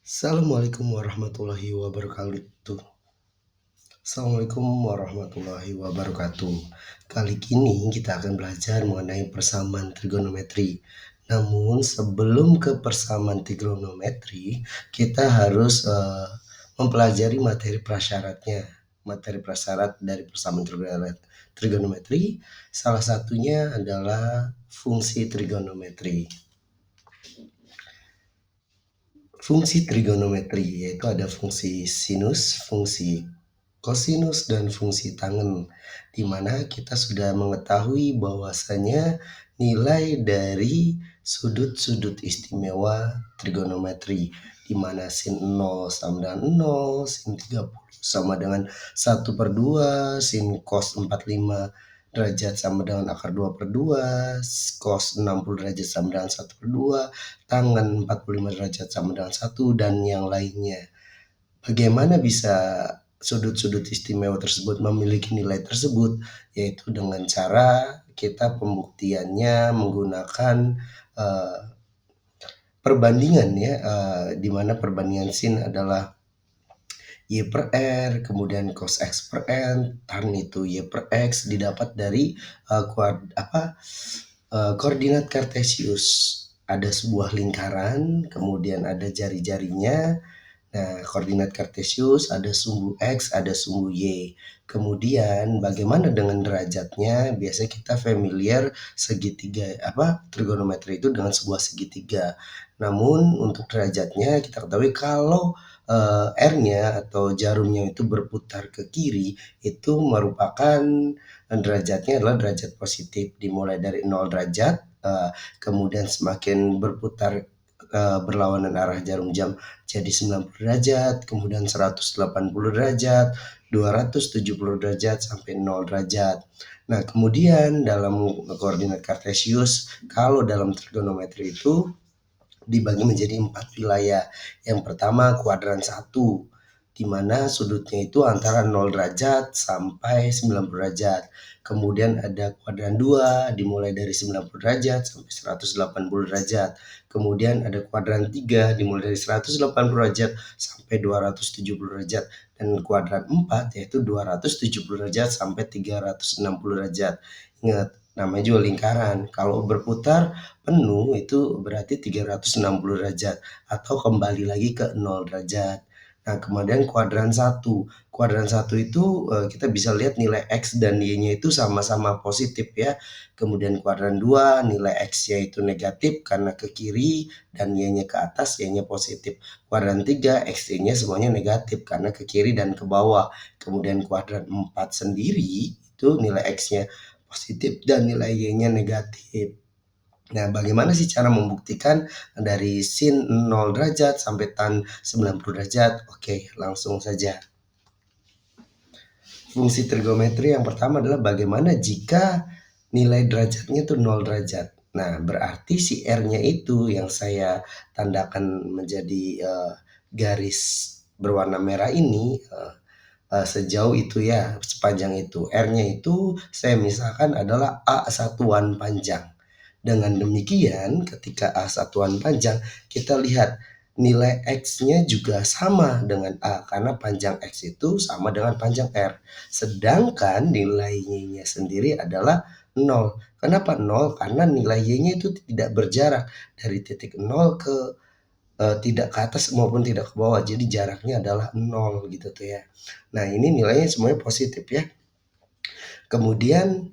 Assalamualaikum warahmatullahi wabarakatuh. Assalamualaikum warahmatullahi wabarakatuh. Kali ini kita akan belajar mengenai persamaan trigonometri. Namun sebelum ke persamaan trigonometri, kita harus mempelajari materi prasyaratnya. Materi prasyarat dari persamaan trigonometri salah satunya adalah fungsi trigonometri. Fungsi trigonometri yaitu ada fungsi sinus, fungsi kosinus, dan fungsi tangen, di mana kita sudah mengetahui bahwasanya nilai dari sudut-sudut istimewa trigonometri, di mana sin 0 sama dengan 0, sin 30 sama dengan 1/2, sin cos 45 derajat sama dengan akar 2/2, cos 60 derajat sama dengan 1/2, tangen 45 derajat sama dengan 1, dan yang lainnya. Bagaimana bisa sudut-sudut istimewa tersebut memiliki nilai tersebut? Yaitu dengan cara kita pembuktiannya menggunakan perbandingan ya, di mana perbandingan sin adalah Y per R, kemudian cos X per N, tan itu Y per X didapat dari koordinat kartesius. Ada sebuah lingkaran, kemudian ada jari-jarinya. Nah, koordinat kartesius ada sumbu X, ada sumbu Y. Kemudian bagaimana dengan derajatnya? Biasanya kita familiar segitiga trigonometri itu dengan sebuah segitiga. Namun untuk derajatnya kita ketahui kalau R-nya atau jarumnya itu berputar ke kiri, itu merupakan derajatnya adalah derajat positif, dimulai dari 0 derajat, kemudian semakin berputar berlawanan arah jarum jam jadi 90 derajat, kemudian 180 derajat, 270 derajat, sampai 0 derajat. Nah, kemudian dalam koordinat kartesius, kalau dalam trigonometri itu dibagi menjadi 4 wilayah. Yang pertama kuadran 1, di mana sudutnya itu antara 0 derajat sampai 90 derajat. Kemudian ada kuadran 2, dimulai dari 90 derajat sampai 180 derajat. Kemudian ada kuadran 3, dimulai dari 180 derajat sampai 270 derajat. Dan kuadran 4 yaitu 270 derajat sampai 360 derajat. Ingat, namanya juga lingkaran. Kalau berputar penuh itu berarti 360 derajat atau kembali lagi ke 0 derajat. Nah, kemudian kuadran 1. Kuadran 1 itu kita bisa lihat nilai X dan Y-nya itu sama-sama positif ya. Kemudian kuadran 2 nilai X-nya itu negatif karena ke kiri, dan Y-nya ke atas, Y-nya positif. Kuadran 3 X, Y-nya semuanya negatif karena ke kiri dan ke bawah. Kemudian kuadran 4 sendiri itu nilai X-nya positif dan nilai Y-nya negatif. Nah, bagaimana sih cara membuktikan dari sin 0 derajat sampai tan 90 derajat? Oke, langsung saja. Fungsi trigonometri yang pertama adalah bagaimana jika nilai derajatnya itu 0 derajat. Nah, berarti si R-nya itu yang saya tandakan menjadi garis berwarna merah ini, sejauh itu ya, sepanjang itu. R-nya itu saya misalkan adalah A satuan panjang. Dengan demikian, ketika A satuan panjang, kita lihat nilai X-nya juga sama dengan A, karena panjang X itu sama dengan panjang R. Sedangkan nilai Y-nya sendiri adalah 0. Kenapa 0? Karena nilai Y-nya itu tidak berjarak dari titik 0 ke tidak ke atas maupun tidak ke bawah. Jadi jaraknya adalah 0 gitu tuh ya. Nah, ini nilainya semuanya positif ya. Kemudian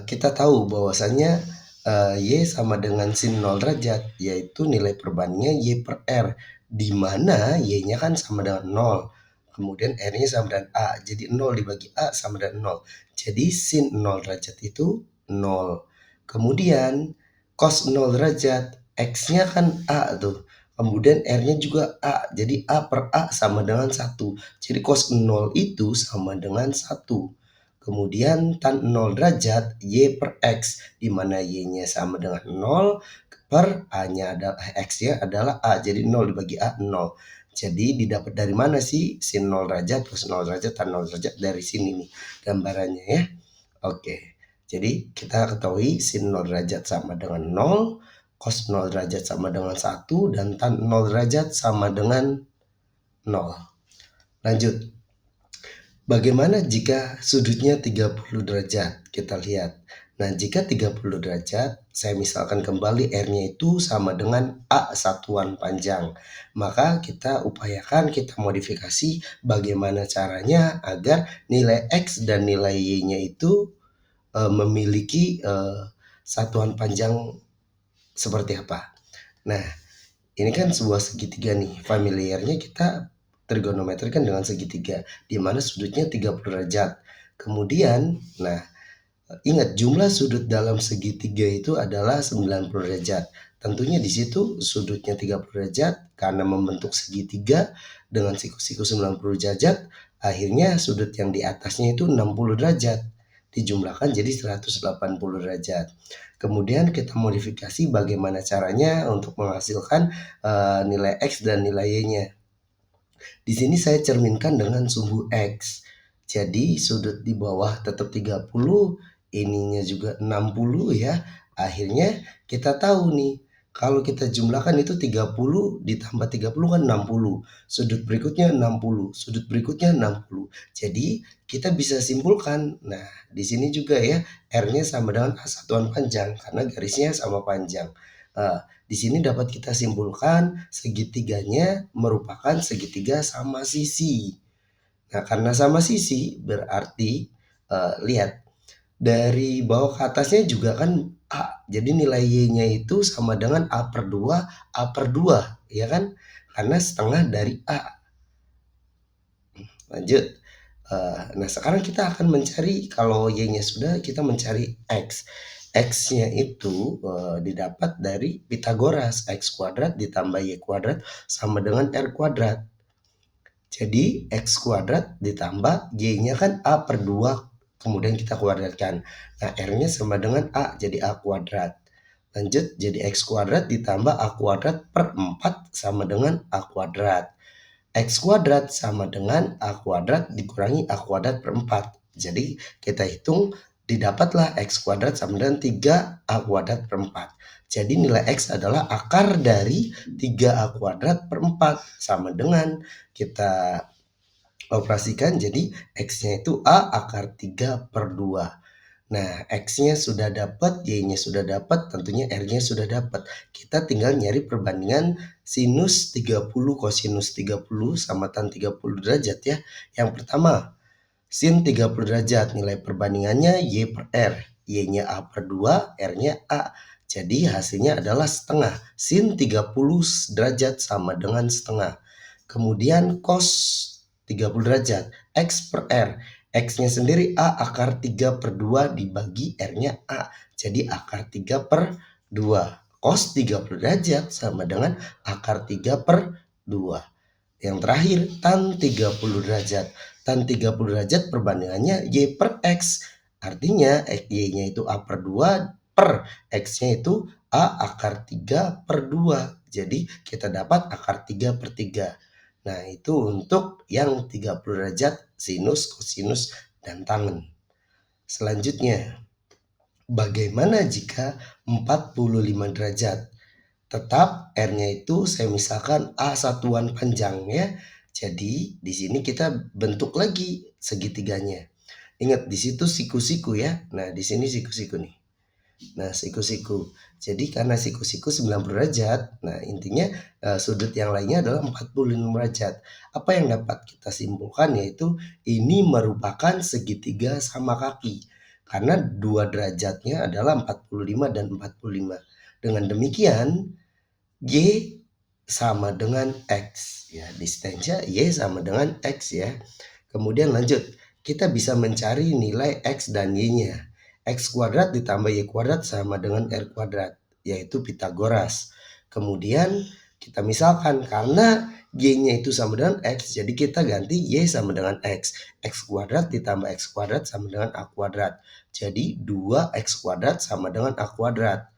kita tahu bahwasanya Y sama dengan sin 0 derajat, yaitu nilai perbandingannya Y per R, di mana Y-nya kan sama dengan 0, kemudian R-nya sama dengan A, jadi 0 dibagi A sama dengan 0, jadi sin 0 derajat itu 0. Kemudian cos 0 derajat, X-nya kan A tuh, kemudian R-nya juga A, jadi A per A sama dengan 1, jadi cos 0 itu sama dengan 1. Kemudian tan 0 derajat Y per X, di mana Y-nya sama dengan 0 per A-nya adalah X-nya adalah A, jadi 0 dibagi A 0. Jadi didapat dari mana sih sin 0 derajat plus 0 derajat tan 0 derajat? Dari sini nih gambarannya ya. Oke. Jadi kita ketahui sin 0 derajat sama dengan 0, Cos 0 derajat sama dengan 1 dan tan 0 derajat sama dengan 0. Lanjut. Bagaimana jika sudutnya 30 derajat? Kita lihat. Nah, jika 30 derajat, saya misalkan kembali R-nya itu sama dengan A satuan panjang. Maka kita upayakan, kita modifikasi bagaimana caranya agar nilai X dan nilai Y-nya itu memiliki satuan panjang seperti apa. Nah, ini kan sebuah segitiga nih. Familiarnya kita trigonometri kan dengan segitiga, di mana sudutnya 30 derajat. Kemudian, nah, ingat jumlah sudut dalam segitiga itu adalah 90 derajat. Tentunya di situ sudutnya 30 derajat karena membentuk segitiga dengan siku-siku 90 derajat, akhirnya sudut yang di atasnya itu 60 derajat. Dijumlahkan jadi 180 derajat. Kemudian kita modifikasi bagaimana caranya untuk menghasilkan nilai X dan nilai Y-nya. Di sini saya cerminkan dengan sumbu X. Jadi sudut di bawah tetap 30, ininya juga 60 ya. Akhirnya kita tahu nih, kalau kita jumlahkan itu 30 ditambah 30 kan 60. Sudut berikutnya 60, sudut berikutnya 60. Jadi kita bisa simpulkan. Nah, di sini juga ya, R-nya sama dengan A satuan panjang karena garisnya sama panjang. Di sini dapat kita simpulkan segitiganya merupakan segitiga sama sisi. Nah, karena sama sisi berarti lihat dari bawah ke atasnya juga kan A. Jadi nilai Y-nya itu sama dengan A per 2, A per 2, ya kan? Karena setengah dari A. Lanjut. Nah, sekarang kita akan mencari, kalau Y-nya sudah, kita mencari X. X-nya itu didapat dari Pitagoras. X kuadrat ditambah Y kuadrat sama dengan R kuadrat. Jadi X kuadrat ditambah Y-nya kan A per 2, kemudian kita kuadratkan. Nah, R-nya sama dengan A, jadi A kuadrat. Lanjut, jadi X kuadrat ditambah A kuadrat per 4 sama dengan A kuadrat. X kuadrat sama dengan A kuadrat dikurangi A kuadrat per 4. Jadi kita hitung, didapatlah X kuadrat sama dengan 3A kuadrat per 4. Jadi nilai X adalah akar dari 3A kuadrat per 4. Sama dengan kita operasikan, jadi X-nya itu A akar 3 per 2. Nah, X-nya sudah dapat, Y-nya sudah dapat, tentunya R-nya sudah dapat. Kita tinggal nyari perbandingan sinus 30 kosinus 30 sama tan 30 derajat ya. Yang pertama, sin 30 derajat, nilai perbandingannya Y per R. Y-nya A per 2, R-nya A. Jadi hasilnya adalah setengah. Sin 30 derajat sama dengan setengah. Kemudian cos 30 derajat, X per R. X-nya sendiri A akar 3 per 2 dibagi R-nya A. Jadi akar 3 per 2. Cos 30 derajat sama dengan akar 3 per 2. Yang terakhir tan 30 derajat. Tan 30 derajat perbandingannya Y per X. Artinya Y-nya itu A per 2 per X-nya itu A akar 3 per 2. Jadi kita dapat akar 3 per 3. Nah, itu untuk yang 30 derajat sinus, kosinus, dan tangen. Selanjutnya, bagaimana jika 45 derajat? Tetap R-nya itu saya misalkan A satuan panjang ya. Jadi di sini kita bentuk lagi segitiganya. Ingat di situ siku-siku ya. Nah, di sini siku-siku nih. Nah, siku-siku. Jadi karena siku-siku 90 derajat, nah intinya sudut yang lainnya adalah 45 derajat. Apa yang dapat kita simpulkan yaitu ini merupakan segitiga sama kaki. Karena dua derajatnya adalah 45 dan 45. Dengan demikian Y sama dengan X ya, distansia Y sama dengan X ya. Kemudian lanjut, kita bisa mencari nilai X dan Y-nya. X kuadrat ditambah Y kuadrat sama dengan R kuadrat, yaitu Pitagoras. Kemudian kita misalkan karena Y-nya itu sama dengan X, jadi kita ganti Y sama dengan X. X kuadrat ditambah X kuadrat sama dengan A kuadrat. Jadi 2X kuadrat sama dengan A kuadrat.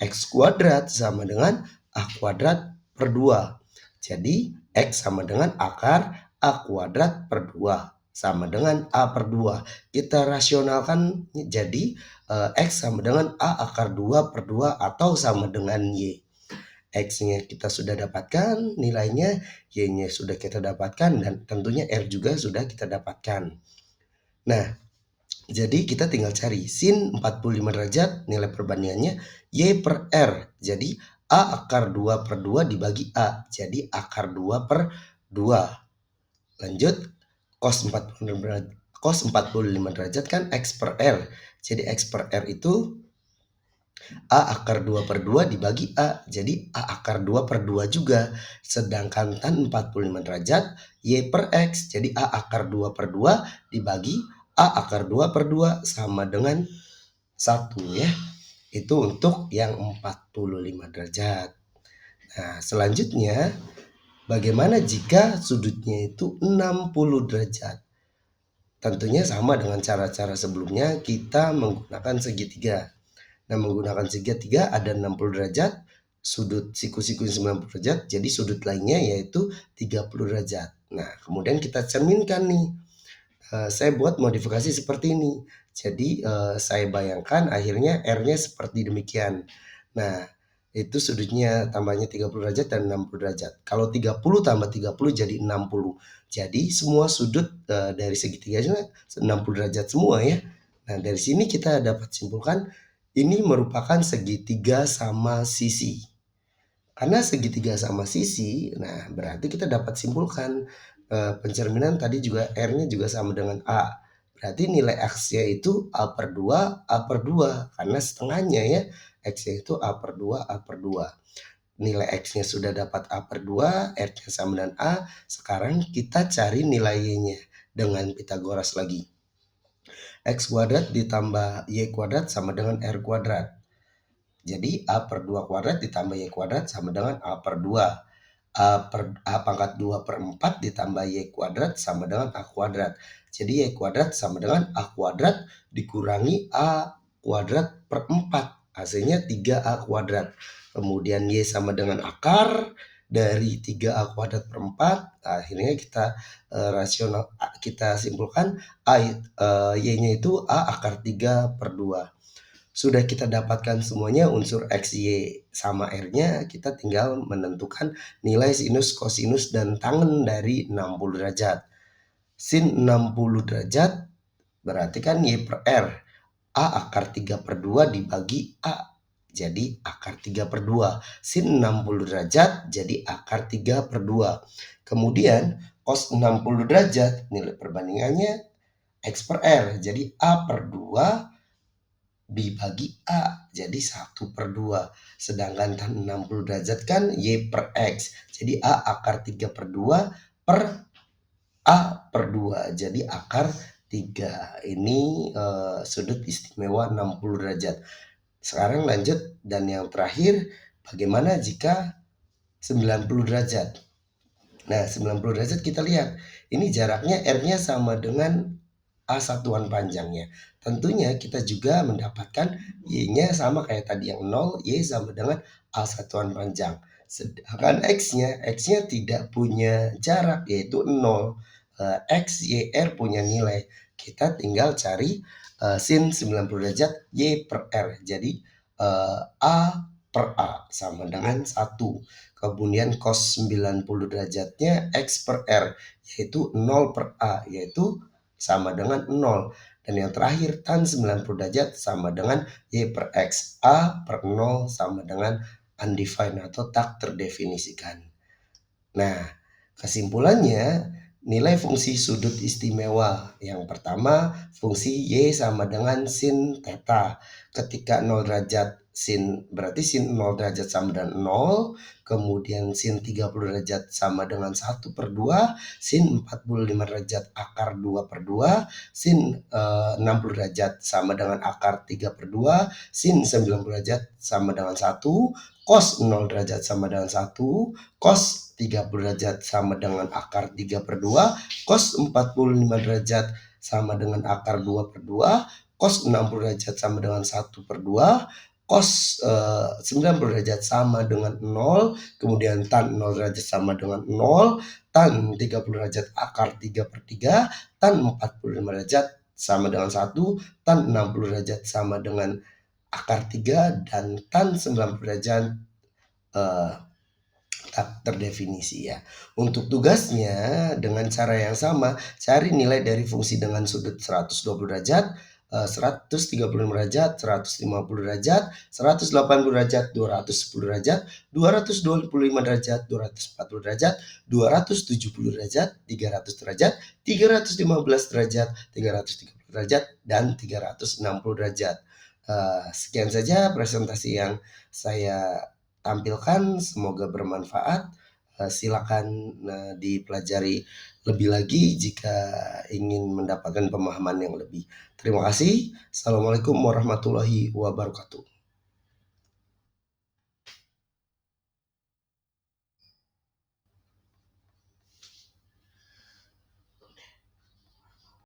X kuadrat sama dengan A kuadrat per 2. Jadi X sama dengan akar A kuadrat per 2. sama dengan A per 2. Kita rasionalkan jadi X sama dengan A akar 2 per 2 atau sama dengan Y. X-nya kita sudah dapatkan, nilainya, Y-nya sudah kita dapatkan, dan tentunya R juga sudah kita dapatkan. Nah, jadi kita tinggal cari sin 45 derajat, nilai perbandingannya Y per R. Jadi A akar 2 per 2 dibagi A. Jadi akar 2 per 2. Lanjut, cos 45 derajat kan X per R. Jadi X per R itu A akar 2 per 2 dibagi A. Jadi A akar 2 per 2 juga. Sedangkan tan 45 derajat Y per X. Jadi A akar 2 per 2 dibagi A akar 2 per 2 sama dengan 1 ya. Itu untuk yang 45 derajat. Nah, selanjutnya bagaimana jika sudutnya itu 60 derajat? Tentunya sama dengan cara-cara sebelumnya, kita menggunakan segitiga. Nah, menggunakan segitiga ada 60 derajat, sudut siku-siku 90 derajat, jadi sudut lainnya yaitu 30 derajat. Nah, kemudian kita cerminkan nih. Saya buat modifikasi seperti ini. Jadi saya bayangkan akhirnya R-nya seperti demikian. Nah, itu sudutnya tambahnya 30 derajat dan 60 derajat. Kalau 30 tambah 30 jadi 60. Jadi semua sudut dari segitiganya 60 derajat semua ya. Nah, dari sini kita dapat simpulkan ini merupakan segitiga sama sisi. Karena segitiga sama sisi, nah berarti kita dapat simpulkan pencerminan tadi juga R-nya juga sama dengan A. Berarti nilai X-nya itu A per 2, A per 2. Karena setengahnya ya, X-nya itu A per 2, A per 2. Nilai X-nya sudah dapat A per 2, R-nya sama dengan A. Sekarang kita cari nilai Y-nya dengan Pitagoras lagi. X kuadrat ditambah Y kuadrat sama dengan R kuadrat. Jadi A per 2 kuadrat ditambah Y kuadrat sama dengan A per 2. A pangkat 2 per 4 ditambah Y kuadrat sama dengan A kuadrat. Jadi Y kuadrat sama dengan A kuadrat dikurangi A kuadrat per 4. Hasilnya 3A kuadrat. Kemudian Y sama dengan akar dari 3A kuadrat per 4. Akhirnya kita rasional, kita simpulkan Y-nya itu A akar 3 per 2. Sudah kita dapatkan semuanya unsur X, Y, sama R-nya, kita tinggal menentukan nilai sinus, kosinus, dan tangen dari 60 derajat. Sin 60 derajat berarti kan Y per R. A akar 3 per 2 dibagi A. Jadi akar 3 per 2. Sin 60 derajat jadi akar 3 per 2. Kemudian cos 60 derajat nilai perbandingannya X per R. Jadi A per 2 dibagi A, jadi 1 per 2. Sedangkan tan 60 derajat kan Y per X. Jadi A akar 3 per 2 per A per 2. Jadi akar 3. Ini sudut istimewa 60 derajat. Sekarang lanjut, dan yang terakhir, bagaimana jika 90 derajat? Nah, 90 derajat kita lihat. Ini jaraknya R-nya sama dengan A satuan panjangnya. Tentunya kita juga mendapatkan Y-nya sama kayak tadi yang 0, Y sama dengan A satuan panjang. Sedangkan X-nya tidak punya jarak yaitu 0. X, Y, R punya nilai. Kita tinggal cari sin 90 derajat Y per R. Jadi A per A sama dengan 1. Kemudian cos 90 derajatnya X per R yaitu 0 per A yaitu sama dengan 0. Dan yang terakhir tan 90 derajat sama dengan Y per X. A per 0 sama dengan undefined atau tak terdefinisikan. Nah, kesimpulannya nilai fungsi sudut istimewa. Yang pertama, fungsi Y sama dengan sin theta. Ketika 0 derajat sin, berarti sin 0 derajat sama dengan 0. Kemudian sin 30 derajat sama dengan 1 per 2. Sin 45 derajat akar 2 per 2. Sin 60 derajat sama dengan akar 3 per 2. Sin 90 derajat sama dengan 1. Cos 0 derajat sama dengan 1. Cos 30 derajat sama dengan akar 3 per 2, cos 45 derajat sama dengan akar 2 per 2, cos 60 derajat sama dengan 1 per 2, cos 90 derajat sama dengan 0, kemudian tan 0 derajat sama dengan 0, tan 30 derajat akar 3/3, tan 45 derajat sama dengan 1, tan 60 derajat sama dengan akar 3, dan tan 90 derajat tak terdefinisi ya. Untuk tugasnya dengan cara yang sama, cari nilai dari fungsi dengan sudut 120 derajat, 135 derajat, 150 derajat, 180 derajat, 210 derajat, 225 derajat, 240 derajat, 270 derajat, 300 derajat, 315 derajat, 330 derajat, dan 360 derajat. Sekian saja presentasi yang saya tampilkan, semoga bermanfaat. Silakan dipelajari lebih lagi jika ingin mendapatkan pemahaman yang lebih. Terima kasih. Assalamualaikum warahmatullahi wabarakatuh.